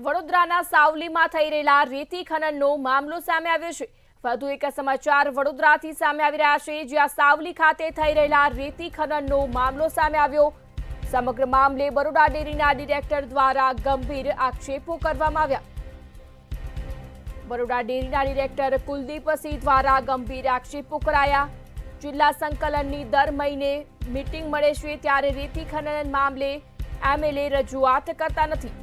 વડોદરાના સાવલીમાં થઈ રહેલા રેતી ખનનનો મામલો સામે આવ્યો છે। વધુ એક સમાચાર વડોદરાથી સામે આવી રહ્યા છે, જ્યાં સાવલી ખાતે થઈ રહેલા રેતી ખનનનો મામલો સામે આવ્યો। સમગ્ર મામલે બરોડા ડેરીના ડિરેક્ટર દ્વારા ગંભીર આક્ષેપો કરવામાં આવ્યા। બરોડા ડેરીના ડિરેક્ટર કુલદીપસિંહ દ્વારા ગંભીર આક્ષેપો કરાયા। જિલ્લા સંકલનની દર મહિને મીટિંગ મળે છે, ત્યારે રેતી ખનન મામલે એમએલએ રજૂઆત કરતા નથી।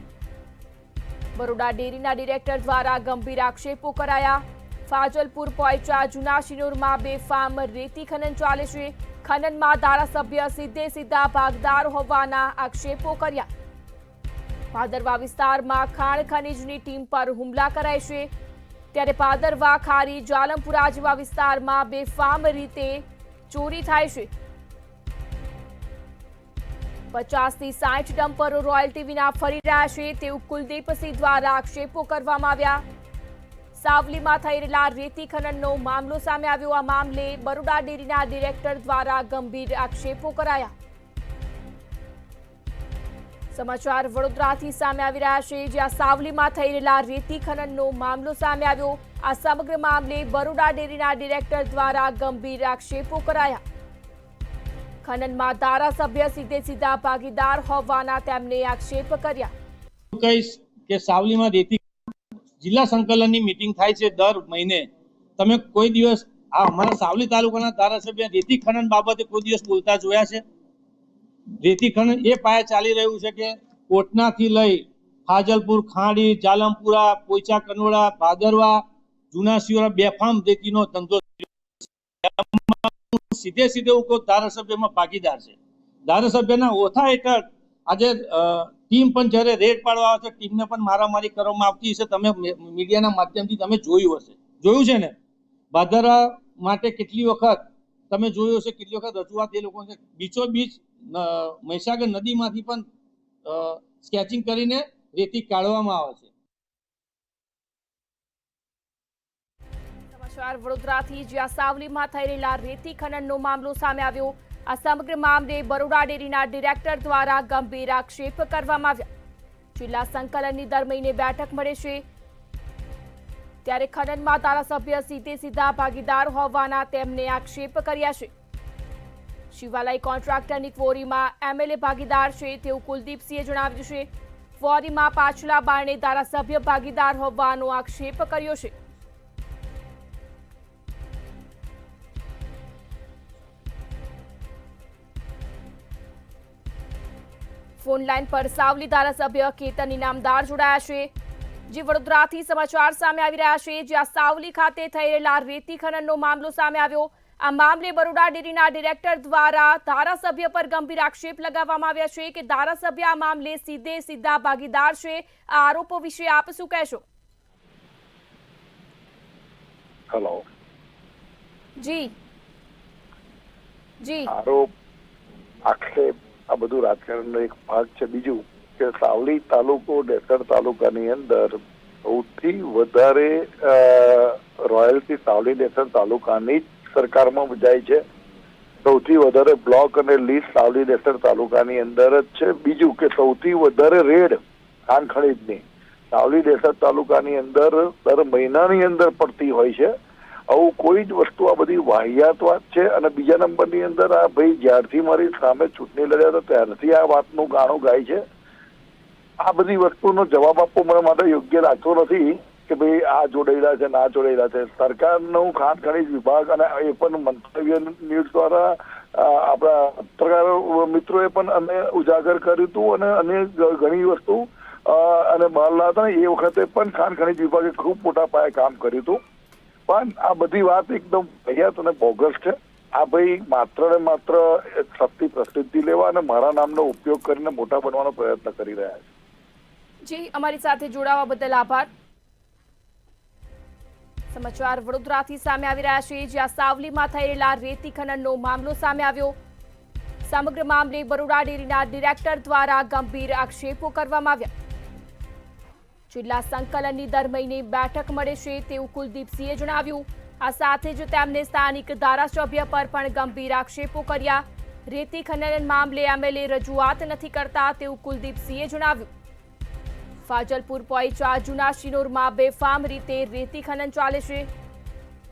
બરોડા ડેરીના ડિરેક્ટર દ્વારા ગંભીર આક્ષેપો કરાયા। ફાજલપુર પોઈચા જૂના શિનોરમાં બેફામ રેતી ખનન ચાલે છે। ખનનમાં ધારાસભ્ય સીધા ભાગદાર હોવાના આક્ષેપો કર્યા। ભાદરવા વિસ્તારમાં ખાણ ખનીજની ટીમ પર હુમલા કરાય છે, ત્યારે ભાદરવા ખારી જાલમપુરા જેવા વિસ્તારમાં બેફામ રીતે ચોરી થાય છે। 50 થી 60 ડમ્પરો રોયલ્ટી વિના ફરી રહ્યા છે, તેવું કુલદીપસિંહ દ્વારા આક્ષેપો કરવામાં આવ્યા। સાવલીમાં થઈ રહેલા રેતી ખનનનો મામલો સામે આવ્યો। આ મામલે બરોડા ડેરીના ડિરેક્ટર દ્વારા ગંભીર આક્ષેપો કરાયા। સમાચાર વડોદરાથી સામે આવી રહ્યા છે, જ્યાં સાવલીમાં થઈ રહેલા રેતી ખનનનો મામલો સામે આવ્યો। આ સમગ્ર મામલે બરોડા ડેરીના ડિરેક્ટર દ્વારા ગંભીર આક્ષેપો કરાયા। ખનનમાં ધારાસભ્ય સીધા ભાગીદાર હોવાના તેમણે આક્ષેપ કર્યા। કહીશ કે સાવલીમાં રેતી જિલ્લા સંકલનની મીટિંગ થાય છે દર મહિને। તમે કોઈ દિવસ આ અમારા સાવલી તાલુકાના ધારાસભ્ય રેતી ખનન બાબતે કોઈ દિવસ બોલતા જોયા છે? રેતી ખનન એ પાયે ચાલી રહ્યું છે કે કોટનાથી લઈ ફાજલપુર, ખાડી, જાલમપુરા, પોઈચા, કનોડા, ભાદરવા, જૂના શિયોરા બેફામ રેતીનો ધંધો સીધે ધારાસભ્યમાં ભાગીદાર છે। ધારાસભ્યના ઓથા હેઠળ આજે ટીમ પણ જ્યારે રેડ પાડવા આવે છે, ટીમને પણ મારામારી કરવામાં આવતી હશે। તમે મીડિયાના માધ્યમથી તમે જોયું છે ને? ભાદરવા માટે કેટલી વખત તમે જોયું હશે, કેટલી વખત રજૂઆત એ લોકો છે। બીચો બીચ મહીસાગર નદીમાંથી પણ સ્કેચિંગ કરીને રેતી કાઢવામાં આવે છે। સમાચાર વડોદરાથી, જ્યાં સાવલીમાં થઈ રહેલા રેતી ખનનનો મામલો સામે આવ્યો। આ સમગ્ર મામલે બરોડા ડેરીના ડિરેક્ટર દ્વારા ગંભીર આક્ષેપ કરવામાં આવ્યા। જિલ્લા સંકલનની દર મહિને બેઠક મળે છે, ત્યારે ખનનમાં ધારાસભ્ય સીધા ભાગીદાર હોવાના તેમને આક્ષેપ કર્યા છે। શિવાલય કોન્ટ્રાક્ટરની ક્વોરીમાં એમએલએ ભાગીદાર છે, તેવું કુલદીપસિંહે જણાવ્યું છે। ક્વોરીમાં પાછલા બારણે ધારાસભ્ય ભાગીદાર હોવાનો આક્ષેપ કર્યો છે। ફોન લાઈન પર સાવલી ધારાસભ્ય કેતન ઇનામદાર જોડાયા છે, જે વડોદરાથી સમાચાર સામે આવી રહ્યા છે, જ્યાં સાવલી ખાતે થઈ રહેલા રેતી ખનનનો મામલો સામે આવ્યો। આ મામલે બરોડા ડેરીના ડિરેક્ટર દ્વારા ધારાસભ્ય પર ગંભીર આક્ષેપ લગાવવામાં આવ્યા છે કે ધારાસભ્ય આ મામલે સીધા ભાગીદાર છે। આ આરોપો વિશે આપ શું કહેશો? હેલો જી જી આરોપ આક્ષેપ આ બધું રાજકારણનો એક ભાગ છે। બીજું કે સાવલી તાલુકો ડેસર તાલુકાની અંદર સૌથી વધારે રોયલ્ટી સાવલી ડેસર તાલુકાની જ સરકારમાં જાય છે। સૌથી વધારે બ્લોક અને લીઝ સાવલી ડેસર તાલુકાની અંદર જ છે। બીજું કે સૌથી વધારે રેડ ખાણ ખનીજની સાવલી ડેસર તાલુકાની અંદર દર મહિનાની અંદર પડતી હોય છે। આવું કોઈ જ વસ્તુ આ બધી વાહિયાત વાત છે। અને બીજા નંબરની અંદર આ ભાઈ જ્યારથી મારી સામે ચૂંટણી લડ્યા હતા ત્યારથી આ વાતનું ગાણું ગાય છે। આ બધી વસ્તુનો જવાબ આપવો મને માટે યોગ્ય લાગતો નથી કે ભાઈ આ જોડાયેલા છે ના જોડાયેલા છે। સરકારનું ખાણ ખનીજ વિભાગ અને એ પણ મંતવ્ય ન્યૂઝ દ્વારા આપણા પત્રકાર મિત્રોએ પણ અમે ઉજાગર કર્યું હતું અને ઘણી વસ્તુ અને બહાર લાવતા એ વખતે પણ ખાણ ખનીજ વિભાગે ખૂબ મોટા પાયે કામ કર્યું હતું। પણ આ બધી વાત એકદમ વાહિયાત અને બોગસ છે। આ ભાઈ માત્ર ને માત્ર શક્તિ પ્રસિદ્ધિ લેવા અને મારા નામનો ઉપયોગ કરીને મોટા બનવાનો પ્રયત્ન કરી રહ્યા છે। જી, અમારી સાથે જોડાવા બદલ આભાર। સમાચાર વડોદરાથી સામે આવી રહ્યા છે, જ્યાં સાવલીમાં થઈ રહેલા રેતી ખનનનો મામલો સામે આવ્યો। સમગ્ર મામલે બરોડા ડેરીના ડિરેક્ટર દ્વારા ગંભીર આક્ષેપો કરવામાં આવ્યા। જિલ્લા સંકલનની દર મહિને બેઠક મળે છે, તેવું કુલદીપસિંહે જણાવ્યું। આ સાથે જ તેમને સ્થાનિક ધારાસભ્ય પર પણ ગંભીર આક્ષેપો કર્યા। રેતી ખનન મામલે એમએલએ રજૂઆત નથી કરતા, તેવું કુલદીપસિંહે જણાવ્યું। ફાજલપુર પોઈચા જૂના શિનોરમાં બેફામ રીતે રેતી ખનન ચાલે છે।